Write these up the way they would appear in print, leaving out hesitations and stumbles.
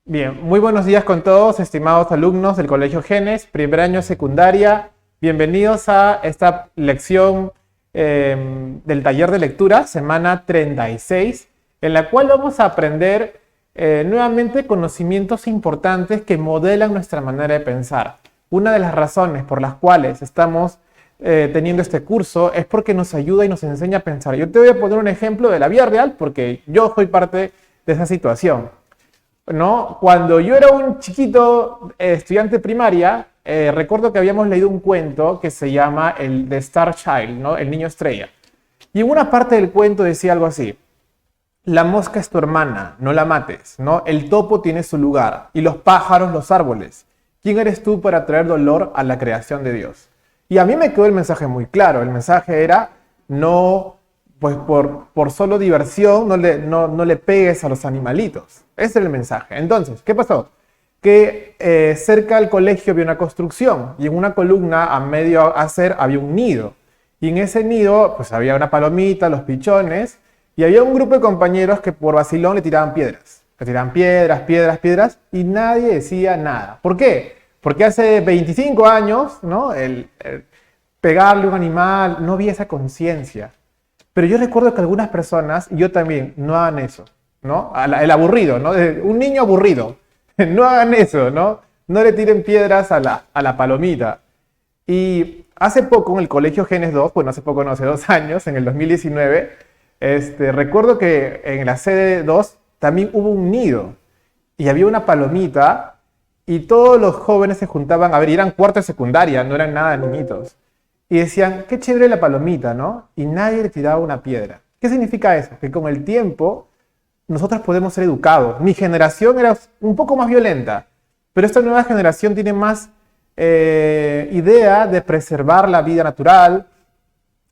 Bien, muy buenos días con todos, estimados alumnos del Colegio Genes, primer año secundaria. Bienvenidos a esta lección del taller de lectura, semana 36, en la cual vamos a aprender nuevamente conocimientos importantes que modelan nuestra manera de pensar. Una de las razones por las cuales estamos teniendo este curso es porque nos ayuda y nos enseña a pensar. Yo te voy a poner un ejemplo de la vida real porque yo soy parte de esa situación. ¿No? Cuando yo era un chiquito estudiante primaria, recuerdo que habíamos leído un cuento que se llama el The Star Child, ¿no? El niño estrella. Y en una parte del cuento decía algo así: la mosca es tu hermana, no la mates, ¿no? El topo tiene su lugar y los pájaros los árboles. ¿Quién eres tú para traer dolor a la creación de Dios? Y a mí me quedó el mensaje muy claro. El mensaje era: no, pues por solo diversión, no le pegues a los animalitos. Ese es el mensaje. Entonces, ¿qué pasó? Que cerca del colegio había una construcción y en una columna a medio hacer había un nido. Y en ese nido pues había una palomita, los pichones, y había un grupo de compañeros que por vacilón le tiraban piedras. Le tiraban piedras, piedras, piedras, y nadie decía nada. ¿Por qué? Porque hace 25 años, ¿no? El pegarle a un animal, no había esa conciencia. Pero yo recuerdo que algunas personas, y yo también, no hagan eso, ¿no? El aburrido, ¿no? Un niño aburrido. No hagan eso, ¿no? No le tiren piedras a la palomita. Y hace poco en el Colegio Genes 2, bueno, hace poco no, hace 2 años, en el 2019, recuerdo que en la sede 2 también hubo un nido y había una palomita y todos los jóvenes se juntaban, a ver, y eran cuarto de secundaria, no eran nada niñitos. Y decían, qué chévere la palomita, ¿no? Y nadie le tiraba una piedra. ¿Qué significa eso? Que con el tiempo nosotros podemos ser educados. Mi generación era un poco más violenta, pero esta nueva generación tiene más idea de preservar la vida natural,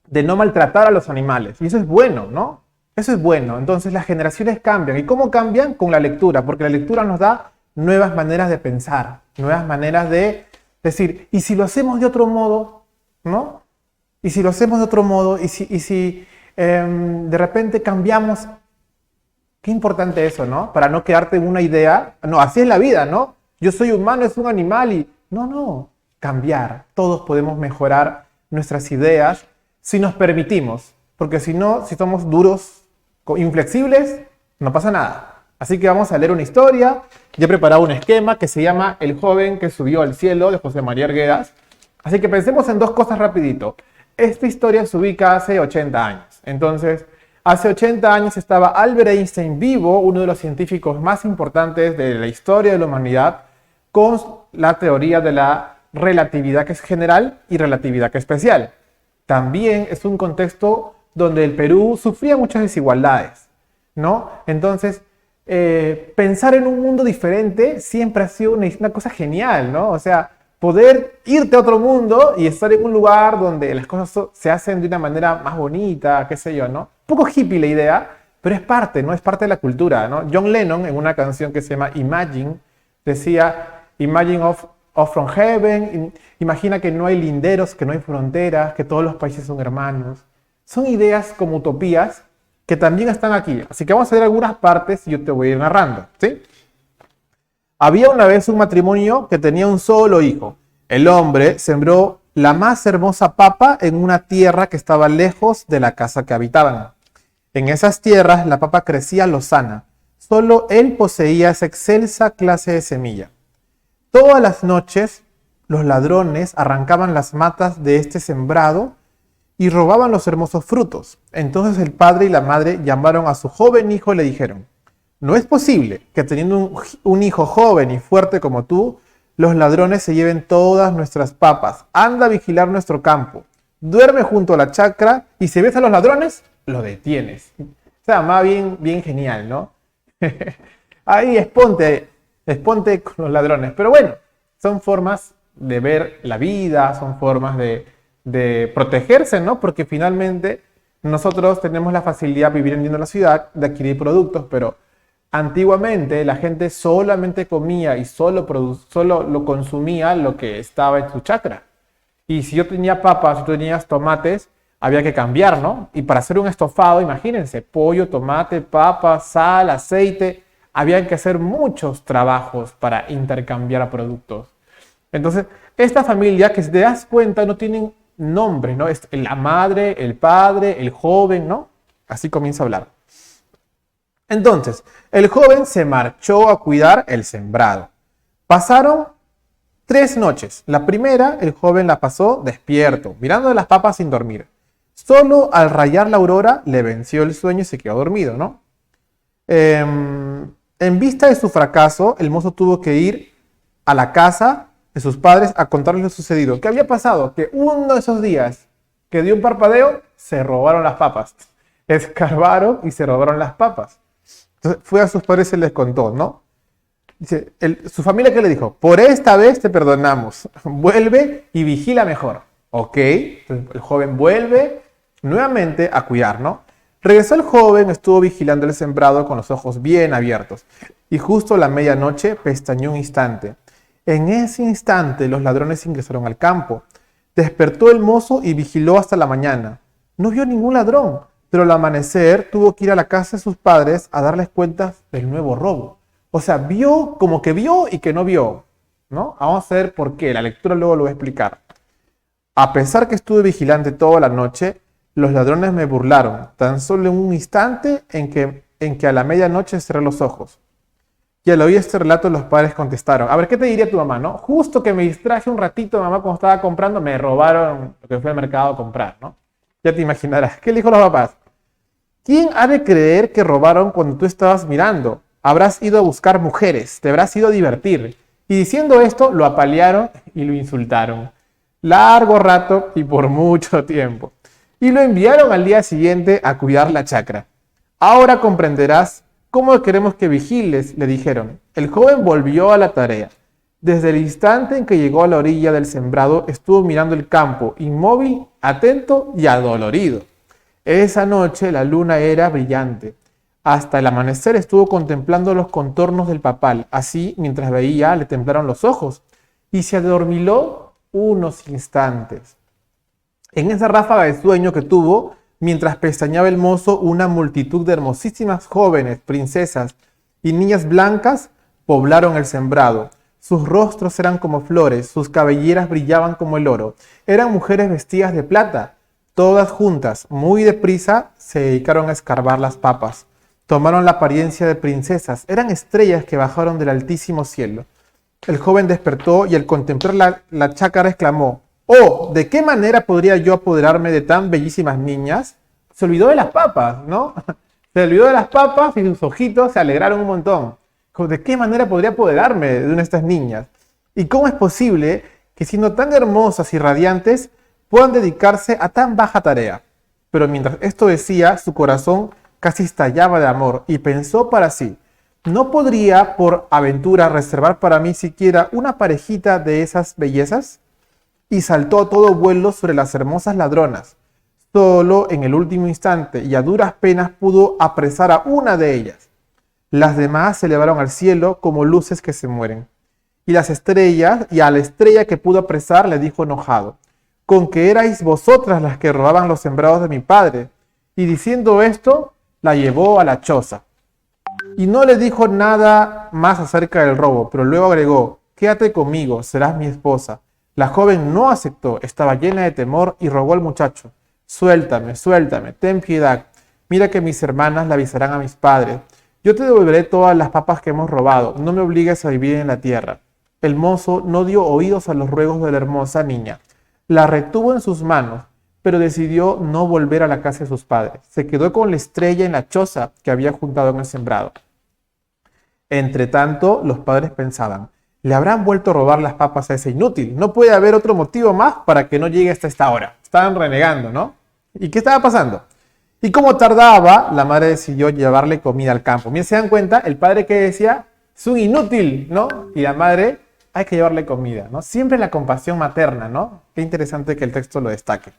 de no maltratar a los animales. Y eso es bueno, ¿no? Eso es bueno. Entonces las generaciones cambian. ¿Y cómo cambian? Con la lectura, porque la lectura nos da nuevas maneras de pensar, nuevas maneras de decir, ¿y si lo hacemos de otro modo? ¿No? Y si lo hacemos de otro modo, y si de repente cambiamos, qué importante eso, ¿no? Para no quedarte en una idea, no, así es la vida, ¿no? Yo soy humano, es un animal y no, cambiar. Todos podemos mejorar nuestras ideas si nos permitimos, porque si no, si somos duros, inflexibles, no pasa nada. Así que vamos a leer una historia. Ya he preparado un esquema que se llama El joven que subió al cielo, de José María Arguedas. Así que pensemos en dos cosas rapidito. Esta historia se ubica hace 80 años. Entonces, hace 80 años estaba Albert Einstein vivo, uno de los científicos más importantes de la historia de la humanidad, con la teoría de la relatividad que es general y relatividad que es especial. También es un contexto donde el Perú sufría muchas desigualdades, ¿no? Entonces, pensar en un mundo diferente siempre ha sido una cosa genial, ¿no? O sea, poder irte a otro mundo y estar en un lugar donde las cosas se hacen de una manera más bonita, qué sé yo, ¿no? Un poco hippie la idea, pero es parte, ¿no? Es parte de la cultura, ¿no? John Lennon, en una canción que se llama Imagine, decía, Imagine of from heaven, imagina que no hay linderos, que no hay fronteras, que todos los países son hermanos. Son ideas como utopías que también están aquí. Así que vamos a ver algunas partes y yo te voy a ir narrando, ¿sí? Había una vez un matrimonio que tenía un solo hijo. El hombre sembró la más hermosa papa en una tierra que estaba lejos de la casa que habitaban. En esas tierras la papa crecía lozana. Solo él poseía esa excelsa clase de semilla. Todas las noches los ladrones arrancaban las matas de este sembrado y robaban los hermosos frutos. Entonces el padre y la madre llamaron a su joven hijo y le dijeron: no es posible que teniendo un hijo joven y fuerte como tú, los ladrones se lleven todas nuestras papas. Anda a vigilar nuestro campo. Duerme junto a la chacra y si ves a los ladrones, lo detienes. O sea, más bien genial, ¿no? Ahí exponte con los ladrones. Pero bueno, son formas de ver la vida, son formas de protegerse, ¿no? Porque finalmente nosotros tenemos la facilidad de vivir en la ciudad, de adquirir productos, pero antiguamente la gente solamente comía y solo lo consumía lo que estaba en su chacra. Y si yo tenía papas, si tú tenías tomates, había que cambiar, ¿no? Y para hacer un estofado, imagínense, pollo, tomate, papa, sal, aceite, había que hacer muchos trabajos para intercambiar productos. Entonces, esta familia, que si te das cuenta, no tienen nombre, ¿no? Es la madre, el padre, el joven, ¿no? Así comienza a hablar. Entonces, el joven se marchó a cuidar el sembrado. Pasaron 3 noches. La primera, el joven la pasó despierto, mirando las papas sin dormir. Solo al rayar la aurora le venció el sueño y se quedó dormido, ¿no? En vista de su fracaso, el mozo tuvo que ir a la casa de sus padres a contarles lo sucedido. ¿Qué había pasado? Que uno de esos días que dio un parpadeo, se robaron las papas. Escarbaron y se robaron las papas. Entonces fue a sus padres y les contó, ¿no? Dice, su familia, ¿qué le dijo? Por esta vez te perdonamos. Vuelve y vigila mejor. Ok, entonces el joven vuelve nuevamente a cuidar, ¿no? Regresó el joven, estuvo vigilando el sembrado con los ojos bien abiertos. Y justo a la medianoche pestañeó un instante. En ese instante los ladrones ingresaron al campo. Despertó el mozo y vigiló hasta la mañana. No vio ningún ladrón, pero al amanecer tuvo que ir a la casa de sus padres a darles cuentas del nuevo robo. O sea, vio como que vio y que no vio, ¿no? Vamos a ver por qué, la lectura luego lo voy a explicar. A pesar que estuve vigilante toda la noche, los ladrones me burlaron, tan solo en un instante en que a la medianoche cerré los ojos. Y al oír este relato los padres contestaron, a ver, ¿qué te diría tu mamá, no? Justo que me distraje un ratito, mamá, cuando estaba comprando, me robaron lo que fue al mercado a comprar, ¿no? Ya te imaginarás. ¿Qué le dijo a los papás? ¿Quién ha de creer que robaron cuando tú estabas mirando? Habrás ido a buscar mujeres, te habrás ido a divertir. Y diciendo esto, lo apalearon y lo insultaron. Largo rato y por mucho tiempo. Y lo enviaron al día siguiente a cuidar la chacra. Ahora comprenderás cómo queremos que vigiles, le dijeron. El joven volvió a la tarea. Desde el instante en que llegó a la orilla del sembrado, estuvo mirando el campo, inmóvil, atento y adolorido. Esa noche la luna era brillante. Hasta el amanecer estuvo contemplando los contornos del papal. Así, mientras veía, le temblaron los ojos y se adormiló unos instantes. En esa ráfaga de sueño que tuvo, mientras pestañeaba el mozo, una multitud de hermosísimas jóvenes, princesas y niñas blancas poblaron el sembrado. Sus rostros eran como flores, sus cabelleras brillaban como el oro. Eran mujeres vestidas de plata. Todas juntas, muy deprisa, se dedicaron a escarbar las papas. Tomaron la apariencia de princesas. Eran estrellas que bajaron del altísimo cielo. El joven despertó y al contemplar la chácara exclamó, «Oh, ¿de qué manera podría yo apoderarme de tan bellísimas niñas?» Se olvidó de las papas, ¿no? Se olvidó de las papas y sus ojitos se alegraron un montón. ¿De qué manera podría apoderarme de una de estas niñas? ¿Y cómo es posible que siendo tan hermosas y radiantes puedan dedicarse a tan baja tarea? Pero mientras esto decía, su corazón casi estallaba de amor y pensó para sí, ¿no podría por aventura reservar para mí siquiera una parejita de esas bellezas? Y saltó a todo vuelo sobre las hermosas ladronas. Solo en el último instante y a duras penas pudo apresar a una de ellas. Las demás se elevaron al cielo como luces que se mueren. Y las estrellas, y a la estrella que pudo apresar le dijo enojado, «¿Con que erais vosotras las que robaban los sembrados de mi padre?» Y diciendo esto, la llevó a la choza. Y no le dijo nada más acerca del robo, pero luego agregó, «Quédate conmigo, serás mi esposa». La joven no aceptó, estaba llena de temor y rogó al muchacho, «Suéltame, suéltame, ten piedad. Mira que mis hermanas le avisarán a mis padres. Yo te devolveré todas las papas que hemos robado, no me obligues a vivir en la tierra». El mozo no dio oídos a los ruegos de la hermosa niña. La retuvo en sus manos, pero decidió no volver a la casa de sus padres. Se quedó con la estrella en la choza que había juntado en el sembrado. Entre tanto, los padres pensaban, le habrán vuelto a robar las papas a ese inútil. No puede haber otro motivo más para que no llegue hasta esta hora. Estaban renegando, ¿no? ¿Y qué estaba pasando? Y como tardaba, la madre decidió llevarle comida al campo. Miren, se dan cuenta, el padre que decía, es un inútil, ¿no? Y la madre, hay que llevarle comida, ¿no? Siempre la compasión materna, ¿no? Qué interesante que el texto lo destaque.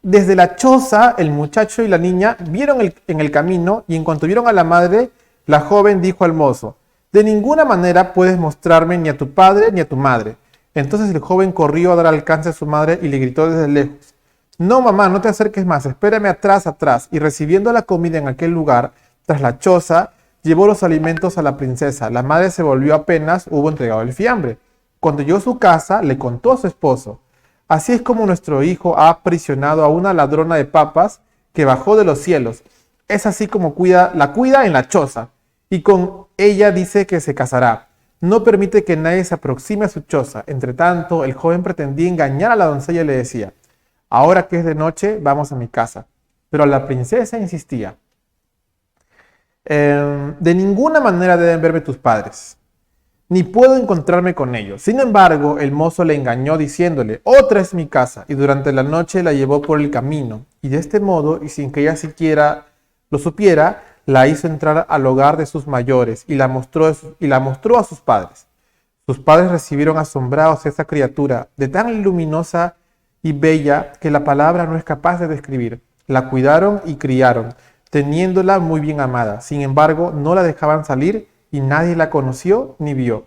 Desde la choza, el muchacho y la niña vieron en el camino y en cuanto vieron a la madre, la joven dijo al mozo, «De ninguna manera puedes mostrarme ni a tu padre ni a tu madre». Entonces el joven corrió a dar alcance a su madre y le gritó desde lejos, «No, mamá, no te acerques más, espérame atrás. Y recibiendo la comida en aquel lugar, tras la choza, llevó los alimentos a la princesa. La madre se volvió apenas hubo entregado el fiambre. Cuando llegó a su casa, le contó a su esposo: así es como nuestro hijo ha aprisionado a una ladrona de papas que bajó de los cielos. Es así como la cuida en la choza, y con ella dice que se casará. No permite que nadie se aproxime a su choza. Entre tanto, el joven pretendía engañar a la doncella y le decía: ahora que es de noche, vamos a mi casa. Pero la princesa insistía: de ninguna manera deben verme tus padres, ni puedo encontrarme con ellos. Sin embargo, el mozo le engañó diciéndole: otra es mi casa, y durante la noche la llevó por el camino, y de este modo, y sin que ella siquiera lo supiera, la hizo entrar al hogar de sus mayores y la mostró a sus padres. Sus padres recibieron asombrados a esta criatura, de tan luminosa y bella que la palabra no es capaz de describir. La cuidaron y criaron, teniéndola muy bien amada. Sin embargo, no la dejaban salir y nadie la conoció ni vio.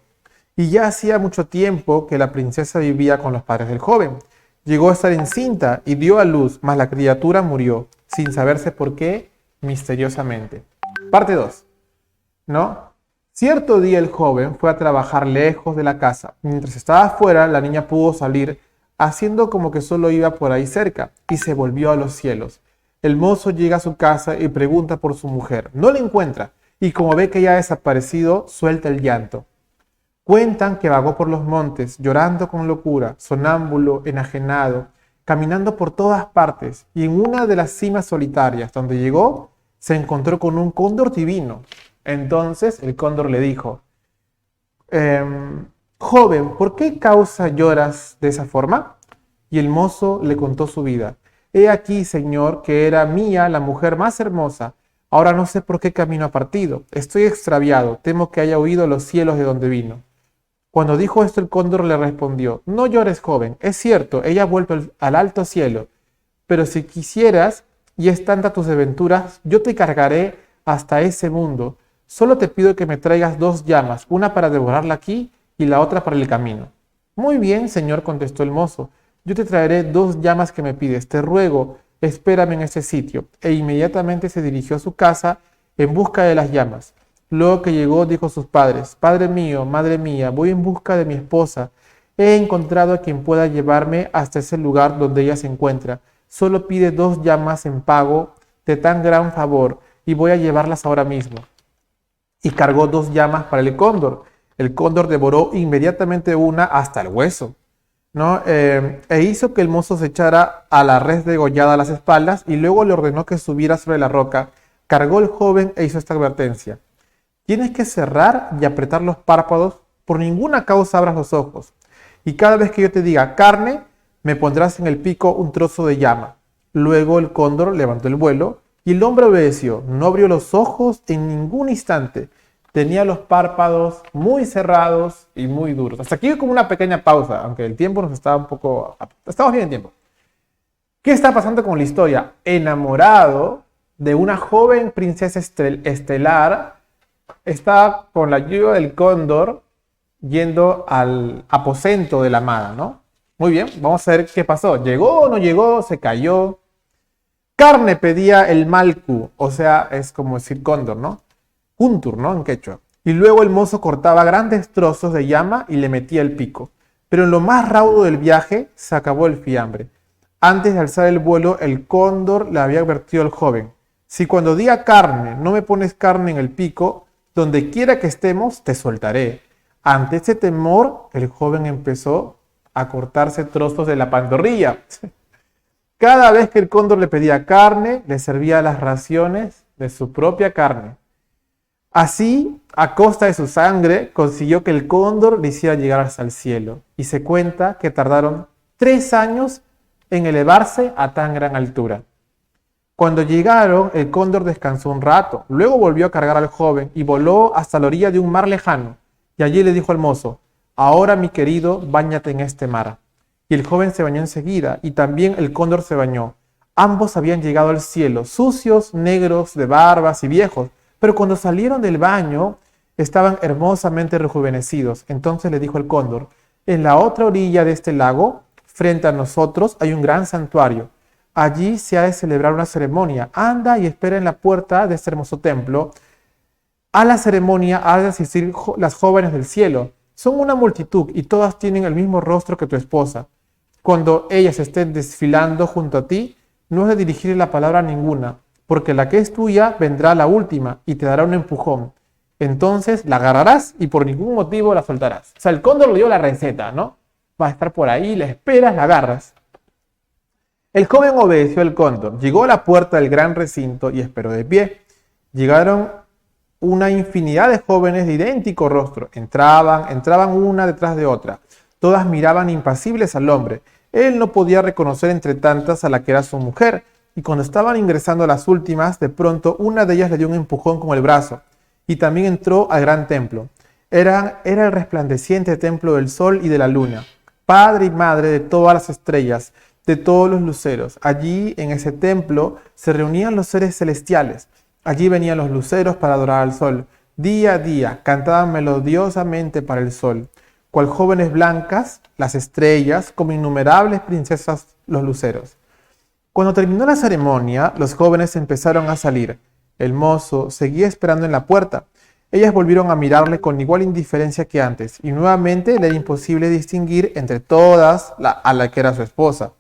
Y ya hacía mucho tiempo que la princesa vivía con los padres del joven. Llegó a estar encinta y dio a luz, mas la criatura murió, sin saberse por qué, misteriosamente. Parte 2. ¿No? Cierto día el joven fue a trabajar lejos de la casa. Mientras estaba afuera, la niña pudo salir, haciendo como que solo iba por ahí cerca, y se volvió a los cielos. El mozo llega a su casa y pregunta por su mujer. No la encuentra, y como ve que ya ha desaparecido, suelta el llanto. Cuentan que vagó por los montes, llorando con locura, sonámbulo, enajenado, caminando por todas partes, y en una de las cimas solitarias donde llegó, se encontró con un cóndor divino. Entonces el cóndor le dijo: joven, ¿por qué causa lloras de esa forma? Y el mozo le contó su vida. He aquí, señor, que era mía la mujer más hermosa. Ahora no sé por qué camino ha partido. Estoy extraviado, temo que haya huido a los cielos de donde vino. Cuando dijo esto, el cóndor le respondió: no llores, joven, es cierto, ella ha vuelto al alto cielo, pero si quisieras, y es tanta tus desventuras, yo te cargaré hasta ese mundo. Solo te pido que me traigas 2 llamas, una para devorarla aquí y la otra para el camino. Muy bien, señor, contestó el mozo, yo te traeré 2 llamas que me pides, te ruego, espérame en este sitio. E inmediatamente se dirigió a su casa en busca de las llamas. Luego que llegó, dijo a sus padres: padre mío, madre mía, voy en busca de mi esposa. He encontrado a quien pueda llevarme hasta ese lugar donde ella se encuentra. Solo pide 2 llamas en pago de tan gran favor, y voy a llevarlas ahora mismo. Y cargó 2 llamas para el cóndor. El cóndor devoró inmediatamente una hasta el hueso, ¿no? E hizo que el mozo se echara a la res degollada a las espaldas, y luego le ordenó que subiera sobre la roca. Cargó el joven e hizo esta advertencia: tienes que cerrar y apretar los párpados, por ninguna causa abras los ojos. Y cada vez que yo te diga carne, me pondrás en el pico un trozo de llama. Luego el cóndor levantó el vuelo y el hombre obedeció. No abrió los ojos en ningún instante. Tenía los párpados muy cerrados y muy duros. Hasta aquí como una pequeña pausa, aunque el tiempo nos estaba un poco... Estamos bien en tiempo. ¿Qué está pasando con la historia? Enamorado de una joven princesa estelar, está con la ayuda del cóndor yendo al aposento de la amada, ¿no? Muy bien, vamos a ver qué pasó. ¿Llegó o no llegó? ¿Se cayó? Carne pedía el malcu, o sea, es como decir cóndor, ¿no? Kuntur, ¿no? En quechua. Y luego el mozo cortaba grandes trozos de llama y le metía el pico. Pero en lo más raudo del viaje se acabó el fiambre. Antes de alzar el vuelo, el cóndor le había advertido al joven: si cuando diga carne no me pones carne en el pico, donde quiera que estemos, te soltaré. Ante ese temor, el joven empezó a cortarse trozos de la pantorrilla. Cada vez que el cóndor le pedía carne, le servía las raciones de su propia carne. Así, a costa de su sangre, consiguió que el cóndor le hiciera llegar hasta el cielo. Y se cuenta que tardaron 3 años en elevarse a tan gran altura. Cuando llegaron, el cóndor descansó un rato, luego volvió a cargar al joven y voló hasta la orilla de un mar lejano. Y allí le dijo al mozo: ahora, mi querido, báñate en este mar. Y el joven se bañó enseguida, y también el cóndor se bañó. Ambos habían llegado al cielo, sucios, negros, de barbas y viejos, pero cuando salieron del baño, estaban hermosamente rejuvenecidos. Entonces le dijo el cóndor: en la otra orilla de este lago, frente a nosotros, hay un gran santuario. Allí se ha de celebrar una ceremonia. Anda y espera en la puerta de este hermoso templo. A la ceremonia has de asistir las jóvenes del cielo. Son una multitud y todas tienen el mismo rostro que tu esposa. Cuando ellas estén desfilando junto a ti, no has de dirigirle la palabra a ninguna, porque la que es tuya vendrá la última y te dará un empujón. Entonces la agarrarás y por ningún motivo la soltarás. O sea, el cóndor le dio la receta, ¿no? Va a estar por ahí, la esperas, la agarras. El joven obedeció al cóndor, llegó a la puerta del gran recinto y esperó de pie. Llegaron una infinidad de jóvenes de idéntico rostro. Entraban una detrás de otra. Todas miraban impasibles al hombre. Él no podía reconocer entre tantas a la que era su mujer, y cuando estaban ingresando las últimas, de pronto una de ellas le dio un empujón con el brazo, y también entró al gran templo. Era el resplandeciente templo del sol y de la luna, padre y madre de todas las estrellas, de todos los luceros. Allí, en ese templo, se reunían los seres celestiales. Allí venían los luceros para adorar al sol. Día a día cantaban melodiosamente para el sol. Cual jóvenes blancas, las estrellas, como innumerables princesas, los luceros. Cuando terminó la ceremonia, los jóvenes empezaron a salir. El mozo seguía esperando en la puerta. Ellas volvieron a mirarle con igual indiferencia que antes, y nuevamente le era imposible distinguir entre todas a la que era su esposa.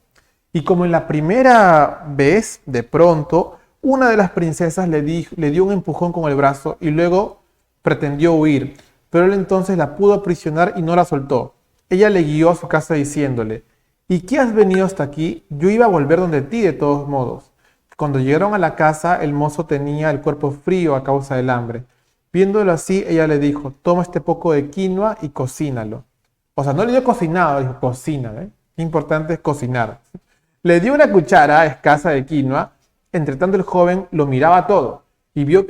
Y como en la primera vez, de pronto, una de las princesas le dio un empujón con el brazo y luego pretendió huir, pero él entonces la pudo aprisionar y no la soltó. Ella le guió a su casa diciéndole: ¿y qué has venido hasta aquí? Yo iba a volver donde ti de todos modos. Cuando llegaron a la casa, el mozo tenía el cuerpo frío a causa del hambre. Viéndolo así, ella le dijo: toma este poco de quinoa y cocínalo. O sea, no le dio cocinado, dijo cocina, ¿eh? Qué importante es cocinar. Le dio una cuchara escasa de quinoa. Entre tanto el joven lo miraba todo y vio de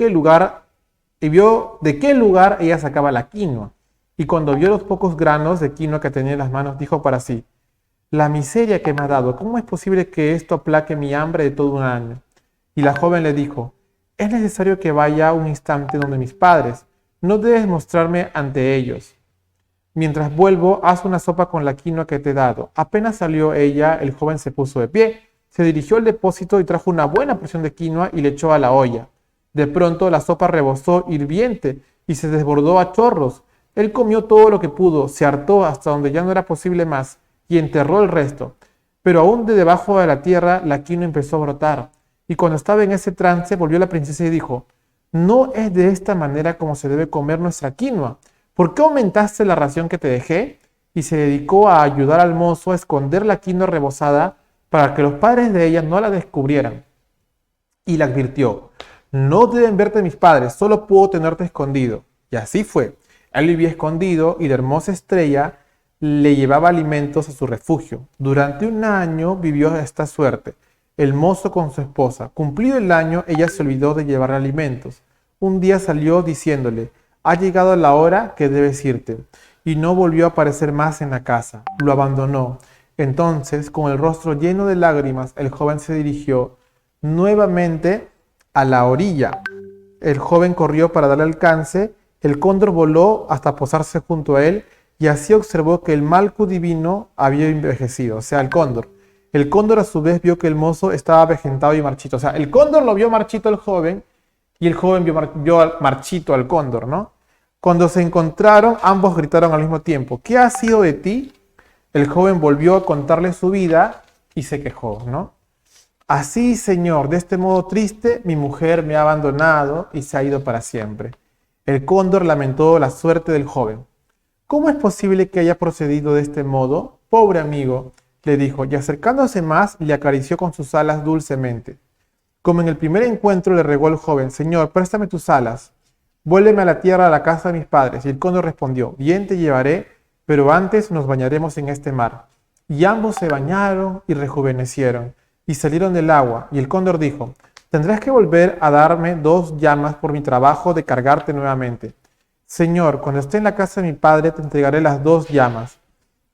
qué lugar ella sacaba la quinoa. Y cuando vio los pocos granos de quinoa que tenía en las manos, dijo para sí: la miseria que me ha dado, ¿cómo es posible que esto aplaque mi hambre de todo un año? Y la joven le dijo: es necesario que vaya un instante donde mis padres, no debes mostrarme ante ellos. Mientras vuelvo, haz una sopa con la quinoa que te he dado. Apenas salió ella, el joven se puso de pie, se dirigió al depósito y trajo una buena porción de quinoa y le echó a la olla. De pronto la sopa rebosó hirviente y se desbordó a chorros. Él comió todo lo que pudo, se hartó hasta donde ya no era posible más y enterró el resto. Pero aún de debajo de la tierra la quinoa empezó a brotar. Y cuando estaba en ese trance volvió la princesa y dijo: no es de esta manera como se debe comer nuestra quinoa. ¿Por qué aumentaste la ración que te dejé? Y se dedicó a ayudar al mozo a esconder la quinoa rebosada para que los padres de ella no la descubrieran. Y le advirtió: no deben verte mis padres, solo puedo tenerte escondido. Y así fue. Él vivía escondido y la hermosa estrella le llevaba alimentos a su refugio. Durante un año vivió esta suerte, el mozo con su esposa. Cumplido el año, ella se olvidó de llevar alimentos. Un día salió diciéndole: ha llegado la hora que debes irte. Y no volvió a aparecer más en la casa. Lo abandonó. Entonces, con el rostro lleno de lágrimas, el joven se dirigió nuevamente a la orilla. El joven corrió para darle alcance. El cóndor voló hasta posarse junto a él y así observó que el Malku divino había envejecido, o sea, el cóndor. El cóndor a su vez vio que el mozo estaba avejentado y marchito. O sea, el cóndor lo vio marchito al joven y el joven vio marchito al cóndor, ¿no? Cuando se encontraron, ambos gritaron al mismo tiempo: ¿qué ha sido de ti? El joven volvió a contarle su vida y se quejó, ¿no? Así, señor, de este modo triste, mi mujer me ha abandonado y se ha ido para siempre. El cóndor lamentó la suerte del joven. ¿Cómo es posible que haya procedido de este modo? Pobre amigo, le dijo, y acercándose más, le acarició con sus alas dulcemente. Como en el primer encuentro, le rogó el joven: Señor, préstame tus alas. Vuélveme a la tierra, a la casa de mis padres. Y el cóndor respondió: bien te llevaré, pero antes nos bañaremos en este mar. Y ambos se bañaron y rejuvenecieron, y salieron del agua. Y el cóndor dijo: tendrás que volver a darme 2 llamas por mi trabajo de cargarte nuevamente. Señor, cuando esté en la casa de mi padre, te entregaré las 2 llamas.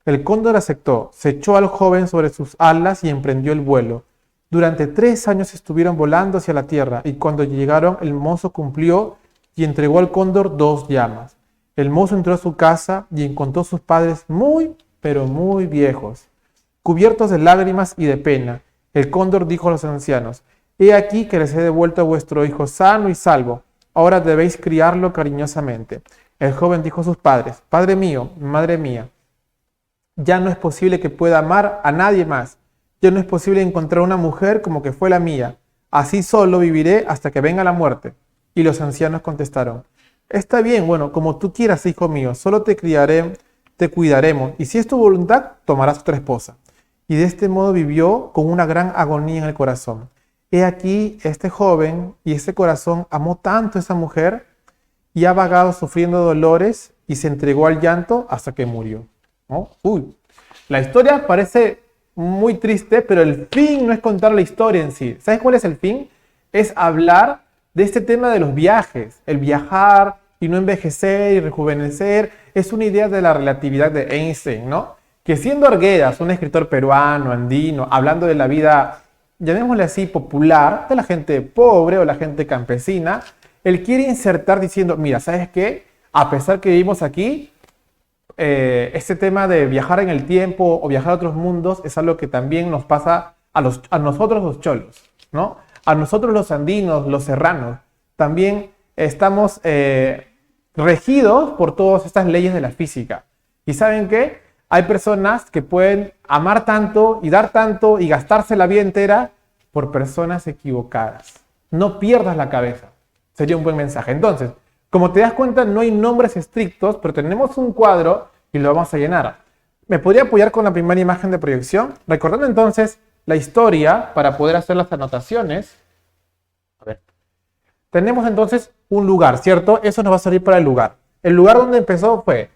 El cóndor aceptó, se echó al joven sobre sus alas y emprendió el vuelo. Durante 3 años estuvieron volando hacia la tierra, y cuando llegaron, el mozo cumplió y entregó al cóndor 2 llamas. El mozo entró a su casa y encontró a sus padres muy, pero muy viejos, cubiertos de lágrimas y de pena. El cóndor dijo a los ancianos: he aquí que les he devuelto a vuestro hijo sano y salvo. ahora debéis criarlo cariñosamente. El joven dijo a sus padres: Padre mío, madre mía, ya no es posible que pueda amar a nadie más. Ya no es posible encontrar una mujer como que fue la mía. Así solo viviré hasta que venga la muerte. Y los ancianos contestaron: Está bien, bueno, como tú quieras, hijo mío, solo te criaré, te cuidaremos, y si es tu voluntad, tomarás otra esposa. Y de este modo vivió con una gran agonía en el corazón. He aquí, este joven y este corazón amó tanto a esa mujer y ha vagado sufriendo dolores y se entregó al llanto hasta que murió, ¿no? La historia parece muy triste, pero el fin no es contar la historia en sí. ¿Sabes cuál es el fin? Es hablar de este tema de los viajes, el viajar y no envejecer y rejuvenecer. Es una idea de la relatividad de Einstein, ¿no? Que siendo Arguedas, un escritor peruano, andino, hablando de la vida, llamémosle así, popular, de la gente pobre o la gente campesina, él quiere insertar diciendo: mira, ¿sabes qué? A pesar que vivimos aquí, este tema de viajar en el tiempo o viajar a otros mundos es algo que también nos pasa a nosotros los cholos, ¿no? A nosotros los andinos, los serranos, también estamos regidos por todas estas leyes de la física. ¿Y saben qué? Hay personas que pueden amar tanto y dar tanto y gastarse la vida entera por personas equivocadas. No pierdas la cabeza. Sería un buen mensaje. Entonces, como te das cuenta, no hay nombres estrictos, pero tenemos un cuadro y lo vamos a llenar. ¿Me podría apoyar con la primera imagen de proyección? Recordando entonces la historia para poder hacer las anotaciones. A ver. Tenemos entonces un lugar, ¿cierto? Eso nos va a servir para el lugar. El lugar donde empezó fue,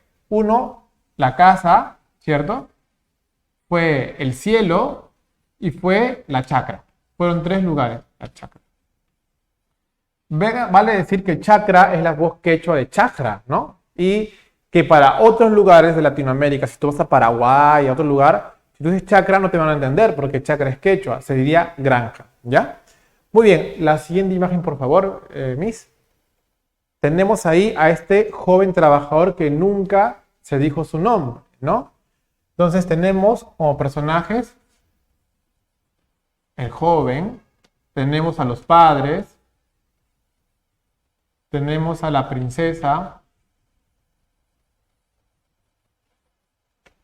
la casa, ¿cierto? Fue el cielo y fue la chacra. Fueron 3 lugares, la chacra. Vale decir que chakra es la voz quechua de chakra, ¿no? Y que para otros lugares de Latinoamérica, si tú vas a Paraguay, a otro lugar, si tú dices chakra no te van a entender porque chakra es quechua, se diría granja, ¿ya? Muy bien, la siguiente imagen, por favor, Miss. Tenemos ahí a este joven trabajador que nunca se dijo su nombre, ¿no? Entonces tenemos como personajes el joven, tenemos a los padres, tenemos a la princesa,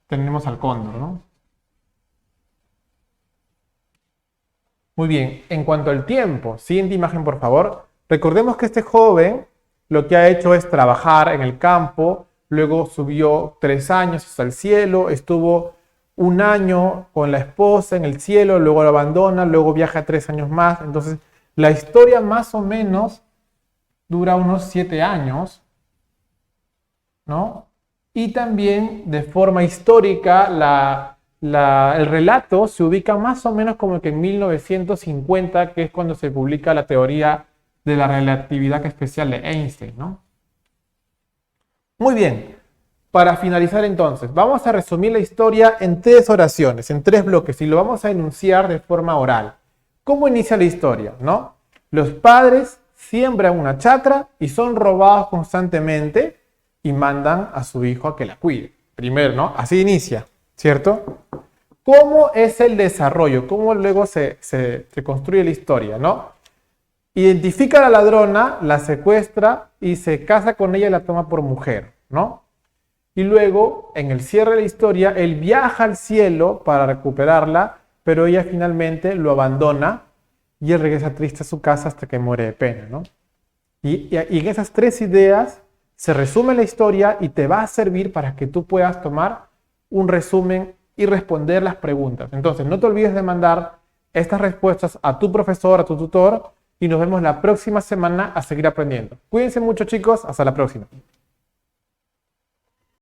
tenemos al cóndor, ¿no? Muy bien, en cuanto al tiempo, siguiente imagen por favor, recordemos que este joven lo que ha hecho es trabajar en el campo, luego subió 3 años hasta el cielo, estuvo 1 año con la esposa en el cielo, luego lo abandona, luego viaja 3 años más, entonces la historia más o menos dura unos 7 años, ¿no? Y también de forma histórica el relato se ubica más o menos como que en 1950, que es cuando se publica la teoría de la relatividad especial de Einstein, ¿no? Muy bien, para finalizar entonces, vamos a resumir la historia en 3 oraciones, en 3 bloques, y lo vamos a enunciar de forma oral. ¿Cómo inicia la historia, no? Los padres siembran una chacra y son robados constantemente y mandan a su hijo a que la cuide. Primero, ¿no? Así inicia, ¿cierto? ¿Cómo es el desarrollo? ¿Cómo luego se construye la historia, no? Identifica a la ladrona, la secuestra y se casa con ella y la toma por mujer, ¿no? Y luego, en el cierre de la historia, él viaja al cielo para recuperarla, pero ella finalmente lo abandona y él regresa triste a su casa hasta que muere de pena, ¿no? Y en esas 3 ideas se resume la historia y te va a servir para que tú puedas tomar un resumen y responder las preguntas. Entonces, no te olvides de mandar estas respuestas a tu profesor, a tu tutor, y nos vemos la próxima semana a seguir aprendiendo. Cuídense mucho, chicos. Hasta la próxima.